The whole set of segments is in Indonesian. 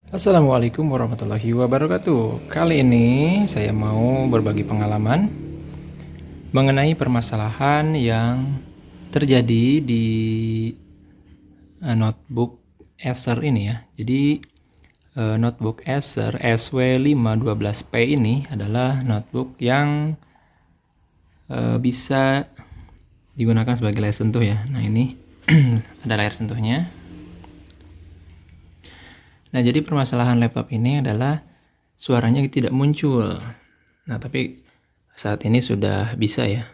Assalamualaikum warahmatullahi wabarakatuh. Kali ini saya mau berbagi pengalaman mengenai permasalahan yang terjadi di notebook Acer ini ya. Jadi notebook Acer SW512P ini adalah notebook yang bisa digunakan sebagai layar sentuh ya. Nah ini ada layar sentuhnya. Nah, jadi permasalahan laptop ini adalah suaranya tidak muncul. Nah, tapi saat ini sudah bisa ya.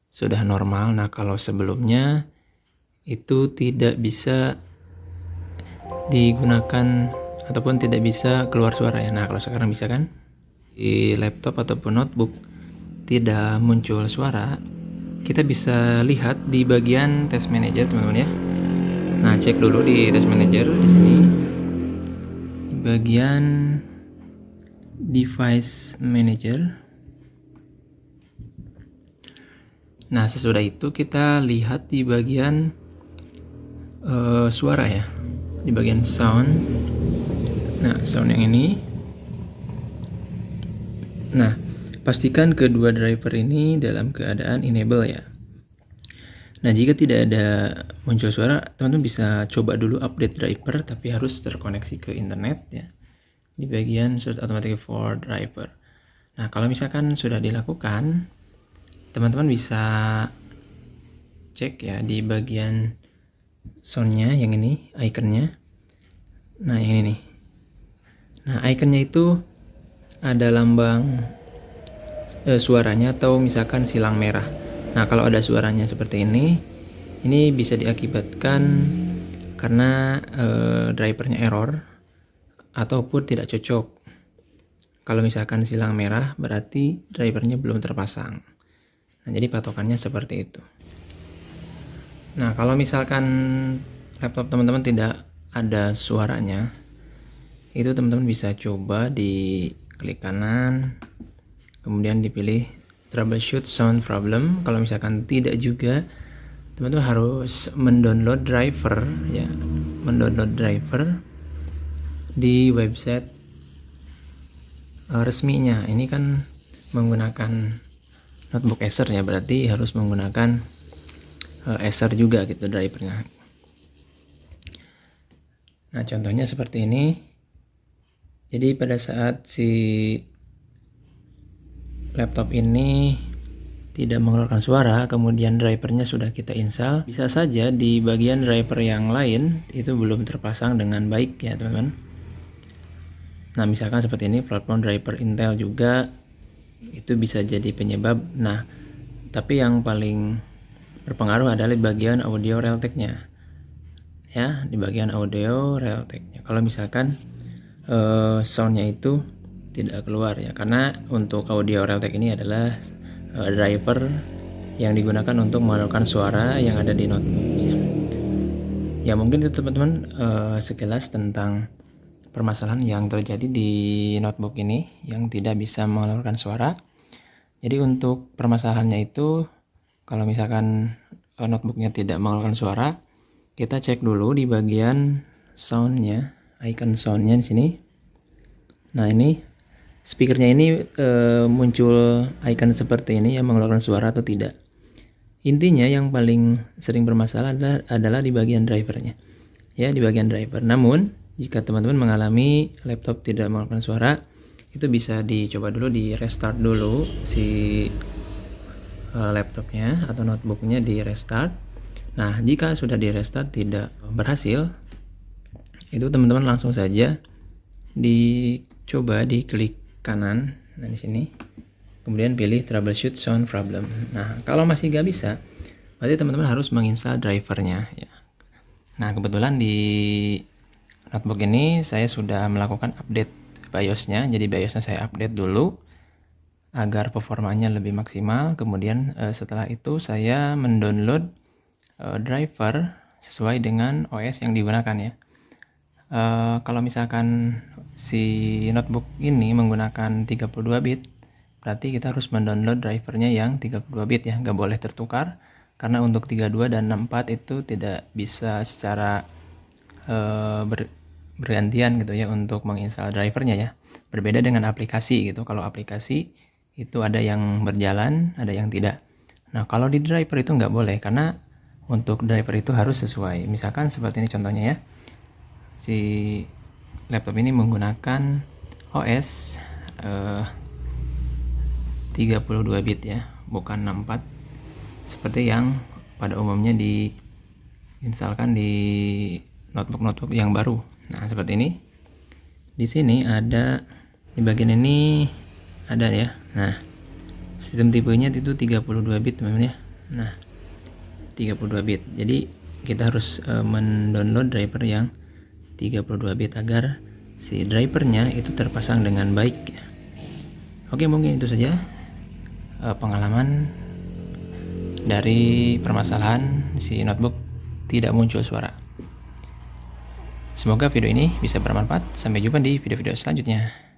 Sudah normal. Nah, kalau sebelumnya itu tidak bisa digunakan ataupun tidak bisa keluar suara ya. Nah, kalau sekarang bisa kan? Di laptop ataupun notebook tidak muncul suara, kita bisa lihat di bagian test manager, teman-teman ya. Nah, cek dulu di test manager di sini. Bagian device manager. Nah, sesudah itu kita lihat di bagian suara ya, di bagian sound. Nah, sound yang ini. Nah, pastikan kedua driver ini dalam keadaan enable ya. Nah, jika tidak ada muncul suara, teman-teman bisa coba dulu update driver, tapi harus terkoneksi ke internet ya. Di bagian search automatic for driver. Nah, kalau misalkan sudah dilakukan, teman-teman bisa cek ya di bagian soundnya yang ini, ikonnya. Nah, yang ini nih. Nah, ikonnya itu ada lambang suaranya atau misalkan silang merah. Nah, kalau ada suaranya seperti ini bisa diakibatkan karena drivernya error ataupun tidak cocok. Kalau misalkan silang merah berarti drivernya belum terpasang. Nah, jadi patokannya seperti itu. Nah, kalau misalkan laptop teman-teman tidak ada suaranya, itu teman-teman bisa coba di klik kanan, kemudian dipilih troubleshoot sound problem. Kalau misalkan tidak juga, teman-teman harus mendownload driver ya, mendownload driver di website resminya. Ini kan menggunakan notebook Acer ya, berarti harus menggunakan Acer juga gitu drivernya. Nah, contohnya seperti ini. Jadi pada saat si laptop ini tidak mengeluarkan suara, kemudian drivernya sudah kita install, bisa saja di bagian driver yang lain itu belum terpasang dengan baik ya teman-teman. Nah, misalkan seperti ini, platform driver Intel juga itu bisa jadi penyebab. Nah, tapi yang paling berpengaruh adalah di bagian audio Realtek-nya ya, di bagian audio Realtek-nya. Kalau misalkan soundnya itu tidak keluar ya, karena untuk audio Realtek ini adalah driver yang digunakan untuk mengeluarkan suara yang ada di notebooknya. Ya, mungkin itu teman-teman sekilas tentang permasalahan yang terjadi di notebook ini yang tidak bisa mengeluarkan suara. Jadi untuk permasalahannya itu, kalau misalkan notebooknya tidak mengeluarkan suara, kita cek dulu di bagian soundnya, icon soundnya di sini. Nah, ini speakernya ini muncul icon seperti ini yang mengeluarkan suara atau tidak. Intinya yang paling sering bermasalah adalah di bagian drivernya ya, di bagian driver. Namun jika teman-teman mengalami laptop tidak mengeluarkan suara, itu bisa dicoba dulu di restart dulu si laptopnya atau notebooknya di restart. Nah, jika sudah di restart tidak berhasil, itu teman-teman langsung saja dicoba di klik kanan, nah di sini, kemudian pilih troubleshoot sound problem. Nah, kalau masih nggak bisa, berarti teman-teman harus menginstal drivernya ya. Nah, kebetulan di notebook ini saya sudah melakukan update BIOS-nya, jadi BIOS-nya saya update dulu agar performanya lebih maksimal. Kemudian setelah itu saya mendownload driver sesuai dengan OS yang digunakan ya. Kalau misalkan si notebook ini menggunakan 32 bit, berarti kita harus mendownload drivernya yang 32 bit ya, nggak boleh tertukar, karena untuk 32 dan 64 itu tidak bisa secara bergantian gitu ya untuk menginstal drivernya ya. Berbeda dengan aplikasi gitu. Kalau aplikasi itu ada yang berjalan, ada yang tidak. Nah, kalau di driver itu nggak boleh, karena untuk driver itu harus sesuai. Misalkan seperti ini contohnya ya. Si laptop ini menggunakan OS 32 bit ya, bukan 64 seperti yang pada umumnya diinstalkan di notebook yang baru. Nah, seperti ini. Di sini ada, di bagian ini ada ya. Nah, sistem tipenya itu 32 bit teman-teman ya. Nah, 32 bit. Jadi kita harus mendownload driver yang 32 bit agar si drivernya itu terpasang dengan baik ya. Oke, mungkin itu saja pengalaman dari permasalahan si notebook tidak muncul suara. Semoga video ini bisa bermanfaat. Sampai jumpa di video-video selanjutnya.